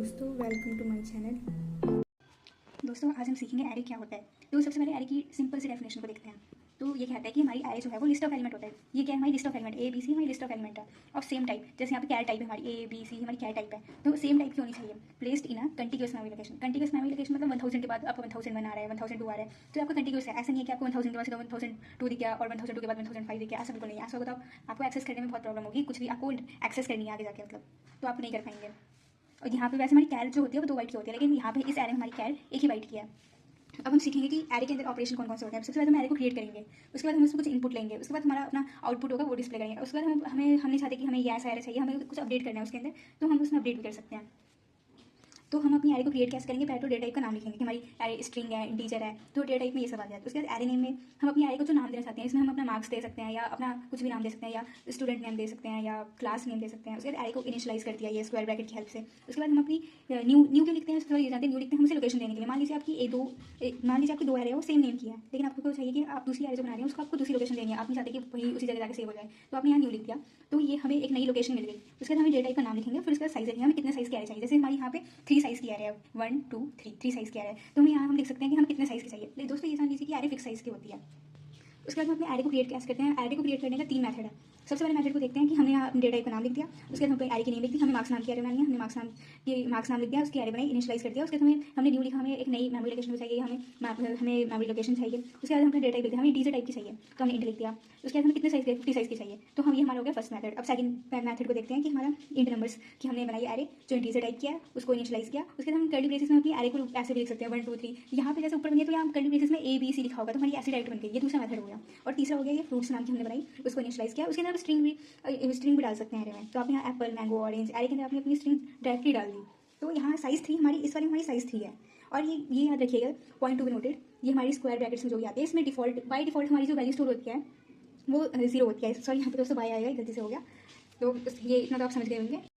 दोस्तों, welcome to my channel. दोस्तों, आज हम सीखेंगे एरे क्या होता है। तो सबसे पहले एरे की सिंपल सी डेफिनेशन को देखते हैं। तो ये कहता है कि हमारी एरे जो है वो लिस्ट ऑफ एलिमेंट होता है। ये क्या है? हमारी list of element A B C हमारी लिस्ट ऑफ एलिमेंट है ऑफ सेम टाइप। जैसे यहाँ पे कैर टाइप है, हमारी ए बी सी हमारी कैर टाइप है, तो सेम टाइप की होनी चाहिए। Placed in a continuous memory location. Continuous memory location मतलब 1000 के बाद आपको 1001 आ रहा है, 1002 आ रहा है, तो आपका कंटिन्यूअस है। ऐसा नहीं है कि आपको 1000 के बाद 1002 दिख गया और 1002 के बाद 1005 दिख गया। ऐसा बिल्कुल नहीं है। ऐसा होगा तो आपको एक्सेस करने में बहुत प्रॉब्लम होगी। कुछ भी आपको एक्सेस करनी है आगे जाके, मतलब तो आप नहीं कर पाएंगे। और यहाँ पे वैसे हमारी कैर जो होती है वो 2 बाइट की होती है, लेकिन यहाँ पे इस एरे में हमारी कैर 1 ही बाइट की है। अब हम सीखेंगे कि एरे के अंदर ऑपरेशन कौन कौन से होते हैं। सबसे पहले हम एरे को क्रिएट करेंगे, उसके बाद हम उसमें कुछ इनपुट लेंगे, उसके बाद हमारा अपना आउटपुट होगा वो डिस्प्ले करेंगे। उसके बाद हम नहीं चाहते कि हमें ये ऐसा एरे चाहिए, हमें कुछ अपडेट करना है उसके अंदर, तो हम उसमें अपडेट भी कर सकते हैं। तो हम अपनी एरे को क्रिएट कैसे करेंगे? पहले तो डेटा टाइप का नाम लिखेंगे कि हमारी एरे स्ट्रिंग है, इंटीजर है, तो डेटा टाइप में ये सब आ जाता है। उसके बाद एरे नेम में हम अपनी एरे को जो नाम देना चाहते हैं, इसमें हम अपना मार्क्स दे सकते हैं या अपना कुछ भी नाम दे सकते हैं, या स्टूडेंट नेम दे सकते हैं या क्लास नेम दे सकते हैं। उसके बाद एरे को इनिशियलाइज कर दिया ये स्क्वायर ब्रैकेट की हेल्प से। उसके बाद हम अपनी न्यू क्यों लिखते हैं? उसके ये जानते हैं न्यू लिखते हैं हमसे लोकेशन देने के लिए। मान लीजिए आपकी दो एरे है वो सेम नेम की है, लेकिन आपको क्या चाहिए कि आप दूसरी एरे जो बना रहे हैं उसको आपको दूसरी लोकेशन देनी है। आप नहीं चाहते कि वही उसी जगह जाकर सेव हो जाए, तो आपने यहाँ न्यू लिख दिया, तो ये हमें एक नई लोकेशन मिल गई। उसके बाद हमें डेटा टाइप का नाम लिखेंगे, फिर उसके बाद साइज लिखेंगे हमें कितने साइज की एरे चाहिए। जैसे हमारी यहाँ पे 3 साइज की एरे है, 1 2 3 साइज की एरे है, तो हमें यहाँ हम लिख सकते हैं कि हमें कितने साइज की चाहिए। लेकिन दोस्तों ये जान लीजिए कि एरे फिक्स साइज की होती है। उसके बाद हम अपने एरे को क्रिएट कैसे करते हैं? एरे को क्रिएट करने का 3 मेथड है। सबसे पहले मेथड को देखते हैं कि हमने यहाँ डेटा टाइप का नाम लिख दिया, उसके बाद हम अपने एरे की नेम लिख दी, हमें मार्क्स नाम की एरे बनानी है, हमने मार्क्स नाम लिख दिया, उसकी एरे बनाई, इनिशियलाइज कर दिया। उसके बाद हमने न्यू लिखा, हमें एक नई मेमोरी लोकेशन चाहिए, हमें मेमोरी लोकेशन चाहिए। उसके बाद हमने डेटा टाइप लिख दिया, हमें इंटीजर टाइप की चाहिए, तो हमने इंट लिख दिया। उसके बाद हमें कितने साइज की 50 साइज की चाहिए, तो हम ये हमारा हो गया फर्स्ट मेथड। अब सेकंड मेथड को देखते हैं कि हमारा इंट नंबर्स की हमने बनाई एरे जो इंटीजर टाइप किया है, उसको इनिशियलाइज किया। उसके बाद हम कर्ली ब्रेसेस में अपनी एरे को ऐसे भी लिख सकते हैं 1 2 3। यहाँ पे जैसे ऊपर बनी है तो यहाँ कर्ली ब्रेसेस में ए बी सी लिखा होगा, तो हमारी ऐसी डायरेक्ट बन गई। ये दूसरा मेथड हो गया। और तीसरा हो गया ये फ्रूट्स नाम की हमने बनाई, उसको इनिशियलाइज किया। उसके अंदर स्ट्रिंग भी डाल सकते हैं एरे में, तो आप यहाँ एप्पल मैंगो ऑरेंज एरे के अंदर आपने अपनी स्ट्रिंग डायरेक्टली डाल दी। तो यहाँ साइज 3 हमारी, इस वाली हमारी साइज 3 है। और ये याद रखिएगा, पॉइंट टू बी नोटेड, ये हमारी स्क्वायर ब्रैकेट्स में जो भी आती है, इसमें बाई डिफॉल्ट हमारी जो वैल्यू स्टोर होती है वो 0 होती है। सॉरी, यहाँ पे दोस्तों बाय आएगा, गलती से हो गया। तो ये इतना तो आप समझ गए होंगे।